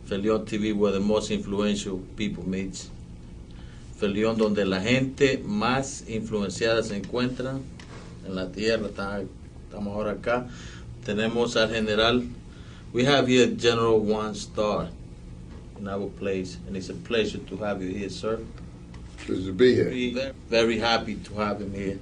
Felion TV, where the most influential people meet. Felion, donde la gente más influenciada se encuentra en la tierra. Estamos ahora acá. Tenemos al general. We have here General 1 Star in our place, and it's a pleasure to have you here, sir. Pleasure to be here. Very, very happy to have him here.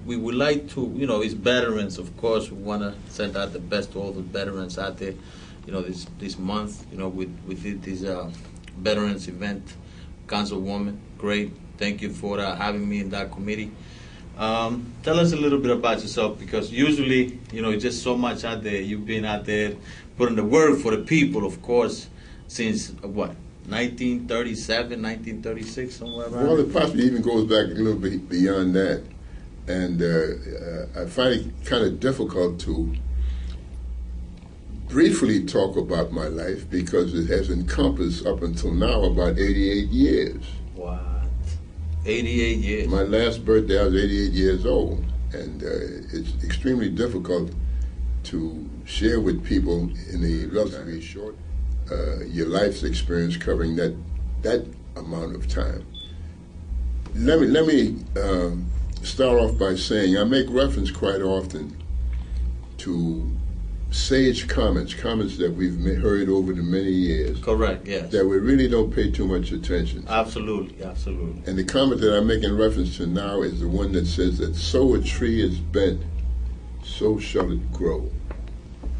We would like to, as veterans, of course, we want to send out the best to all the veterans out there. This month, we did this veterans event. Councilwoman, great. Thank you for having me in that committee. Tell us a little bit about yourself, because usually, just so much out there. You've been out there putting the work for the people, of course, since 1937, 1936, somewhere around? Well, it possibly even goes back a little bit beyond that. And I find it kind of difficult to briefly talk about my life, because it has encompassed up until now about 88 years. What? 88 years? My last birthday, I was 88 years old. And it's extremely difficult to share with people in a relatively short your life's experience covering that amount of time. Let me start off by saying I make reference quite often to sage comments that we've heard over the many years. Correct, yes. That we really don't pay too much attention. Absolutely, absolutely. And the comment that I'm making reference to now is the one that says that so a tree is bent, so shall it grow.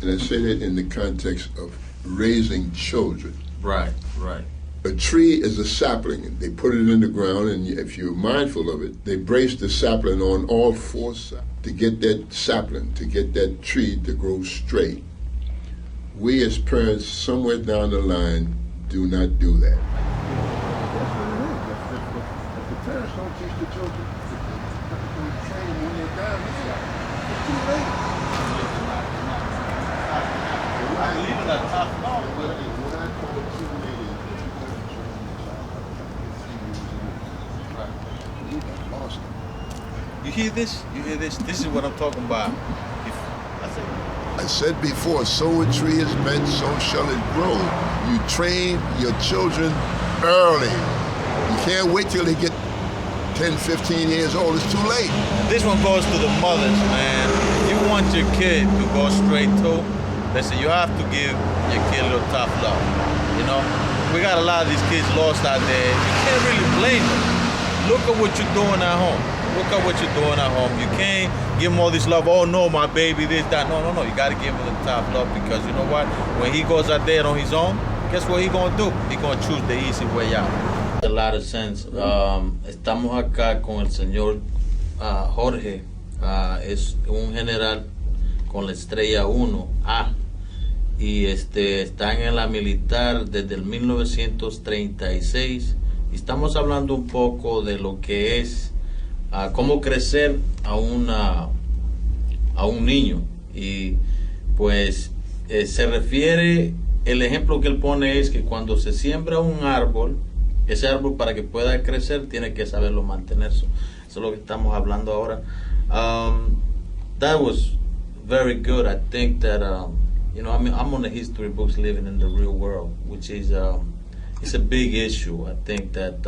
And I say that in the context of raising children. Right, right. A tree is a sapling, and they put it in the ground, and if you're mindful of it, they brace the sapling on all four sides to get that sapling, to get that tree to grow straight. We as parents, somewhere down the line, do not do that. That's what it is. If the parents don't teach the children, train them when they're down, it's too late. I believe in that tough love. What I call too late is lost. You hear this? You hear this? This is what I'm talking about. I said before, so a tree is bent, so shall it grow. You train your children early. You can't wait till they get 10, 15 years old. It's too late. This one goes to the mothers, man. If you want your kid to go straight to, listen, you have to give your kid a little tough love. We got a lot of these kids lost out there. You can't really blame them. Look at what you're doing at home. Look at what you're doing at home. You can't give him all this love. Oh no, my baby, this, that. No. You got to give him the tough love, because you know what? When he goes out there on his own, guess what he's going to do? He's going to choose the easy way out. A lot of sense. Estamos acá con el señor Jorge. Es un general con la estrella 1A. Y está en la militar desde el 1936. Y estamos hablando un poco de lo que es cómo crecer a un niño. Y pues se refiere, el ejemplo que él pone es que cuando se siembra un árbol, ese árbol para que pueda crecer tiene que saberlo mantener. Eso es lo que estamos hablando ahora. That was very good. I think that I'm on the history books living in the real world, which is it's a big issue. I think that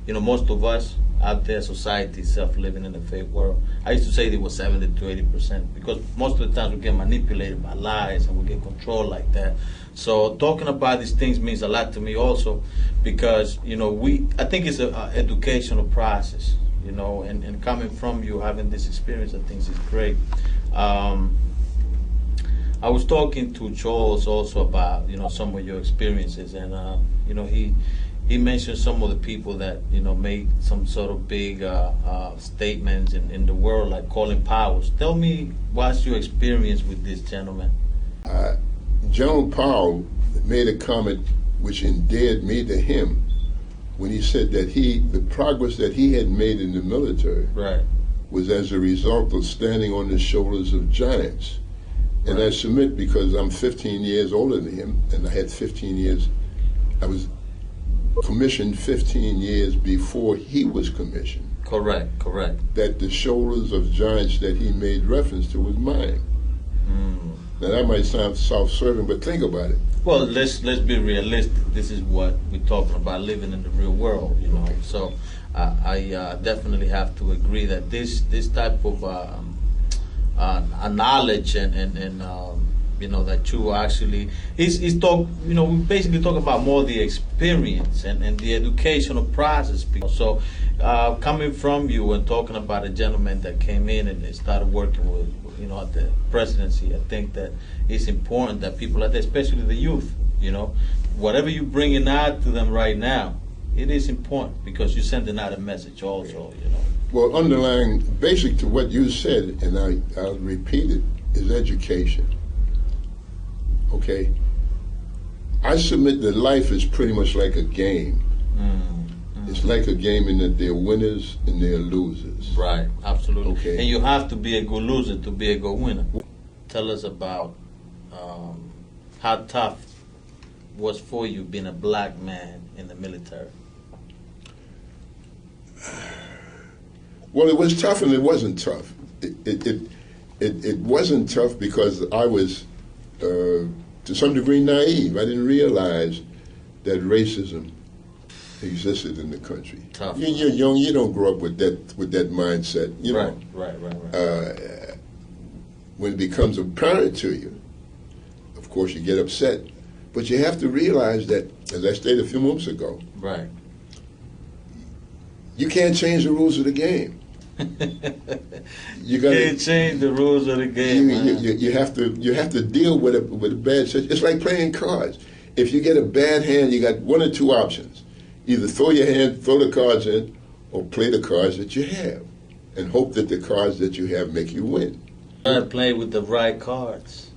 most of us out there, society itself, living in the fake world. I used to say it was 70 to 80%, because most of the times we get manipulated by lies and we get controlled like that. So talking about these things means a lot to me also, because I think it's an educational process, and coming from you having this experience, I think is great. I was talking to Charles also about some of your experiences, and he mentioned some of the people that made some sort of big statements in the world, like Colin Powell. Tell me, what's your experience with this gentleman? John Powell made a comment which endeared me to him when he said that the progress that he had made in the military, right, was as a result of standing on the shoulders of giants. And right. I submit, because I'm 15 years older than him, and I had 15 years, I was commissioned 15 years before he was commissioned. Correct. That the shoulders of giants that he made reference to was mine. Now that might sound self-serving, but think about it. Well, let's be realistic. This is what we're talking about, living in the real world, you know. So I definitely have to agree that this type of knowledge and you know, that you actually is talk. You know, we basically talk about more the experience and the educational process. So coming from you and talking about a gentleman that came in and started working with, you know, at the presidency, I think that it's important that people out there, especially the youth, you know, whatever you're bringing out to them right now, it is important because you're sending out a message also, you know. Well, underlying, basic to what you said, and I'll repeat it, is education. Okay? I submit that life is pretty much like a game. It's like a game in that there are winners and there are losers. Right, absolutely. Okay. And you have to be a good loser to be a good winner. Tell us about how tough was for you being a black man in the military. Well, it was tough and it wasn't tough. It wasn't tough because I was, to some degree, naive. I didn't realize that racism existed in the country. Tough. You're young. You don't grow up with that mindset. You know. Right. When it becomes apparent to you, of course, you get upset. But you have to realize that, as I stated a few moments ago, Right. you can't change the rules of the game. You can't change the rules of the game. You have to deal with a bad situation. It's like playing cards. If you get a bad hand, you got one or two options: either throw the cards in, or play the cards that you have, and hope that the cards that you have make you win. I play with the right cards.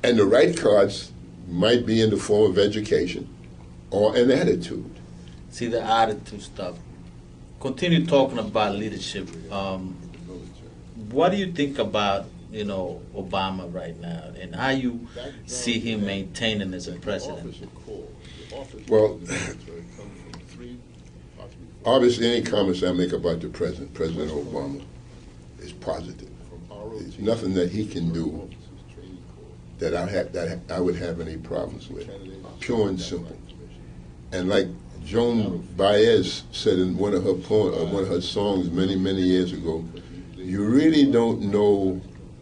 And the right cards might be in the form of education or an attitude. See, the attitude stuff. Continue talking about leadership. What do you think about, you know, Obama right now, and how you see him maintaining as a president? Well, obviously, any comments I make about the President Obama, is positive. There's nothing that he can do that I would have any problems with. Pure and simple. And like Joan Baez said in one of her songs many years ago, you really don't know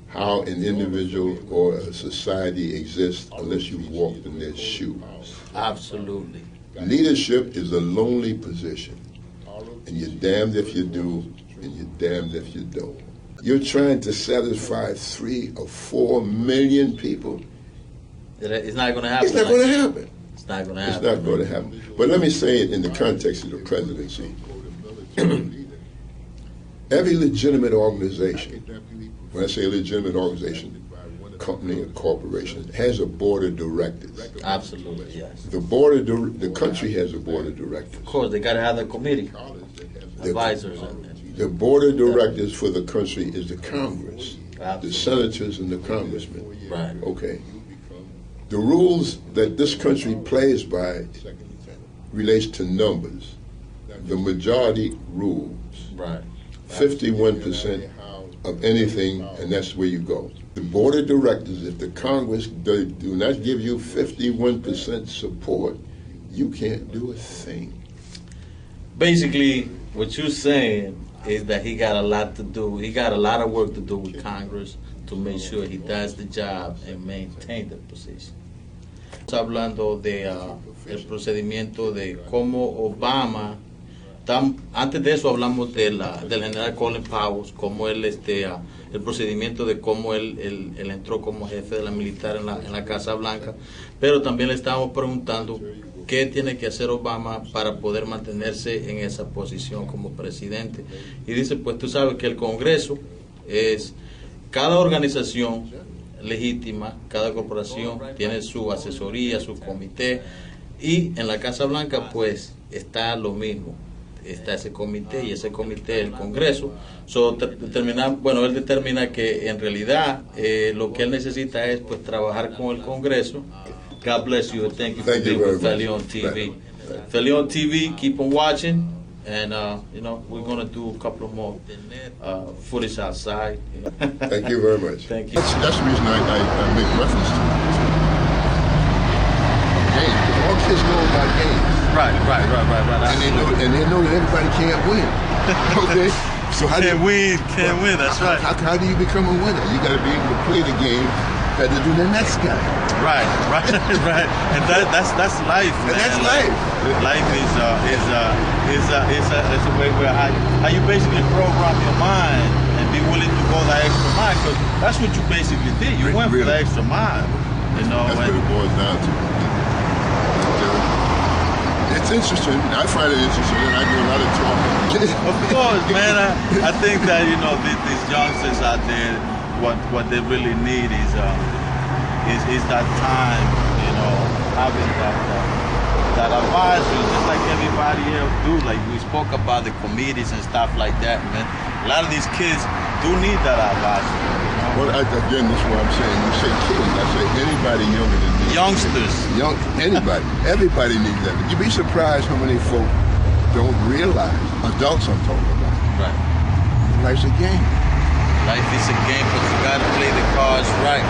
how an individual or a society exists unless you've walked in their shoes. Absolutely. Leadership is a lonely position, and you're damned if you do, and you're damned if you don't. You're trying to satisfy 3 or 4 million people. It's not going to happen. It's not going to happen. It's not going to happen. It's not going to happen. But let me say it in the context of the presidency. Every legitimate organization, when I say legitimate organization, company or corporation, has a board of directors. Absolutely, yes. The country has a board of directors. Of course, they got to have the committee, advisors. The board of directors for the country is the Congress, Absolutely. the senators and the congressmen. Right. Okay. The rules that this country plays by relates to numbers. The majority rules. Right. 51% of anything, and that's where you go. The board of directors, if the Congress do not give you 51% support, you can't do a thing. Basically, what you're saying is that he got a lot to do. He got a lot of work to do with Congress to make sure he does the job and maintain the position. Estamos hablando de el procedimiento de cómo Obama. Antes de eso hablamos del general Colin Powell, cómo él el procedimiento de cómo él entró como jefe de la militar en la Casa Blanca, pero también le estábamos preguntando qué tiene que hacer Obama para poder mantenerse en esa posición como presidente. Y dice, pues tú sabes que el Congreso es cada organización legítima, cada corporación tiene su asesoría, su comité, y en la Casa Blanca pues está lo mismo. Está ese comité y ese comité el Congreso. Él determina que en realidad lo que él necesita es pues trabajar con el Congreso. God bless you and thank you for being with Felion TV. Felion TV, keep on watching And you know, we're gonna do a couple of more footage outside. Thank you very much. Thank you. That's the reason I make reference to it. Games. All kids know about games. Right. And they know that everybody can't win. Okay? So how Can't win, that's right. How do you become a winner? You got to be able to play the game better than the next guy. Right. And that's life, man. And that's life. Life is a way where how you basically program your mind and be willing to go the extra mile, because that's what you basically did. You went for the extra mile. You know, that's what it boils down to. It's interesting. I find it interesting, and I do a lot of talking. Of course, man. I think that, you know, these youngsters out there, what they really need is that time, you know, having that advisory, just like everybody else do. Like we spoke about the committees and stuff like that, man. A lot of these kids do need that advisory. You know? Well, again, this is what I'm saying. You say kids, I say anybody younger than me. Youngsters. Anybody. Everybody needs that. You'd be surprised how many folk don't realize, adults I'm talking about. Right. Life's a game. Life is a game, but you gotta play the cards right.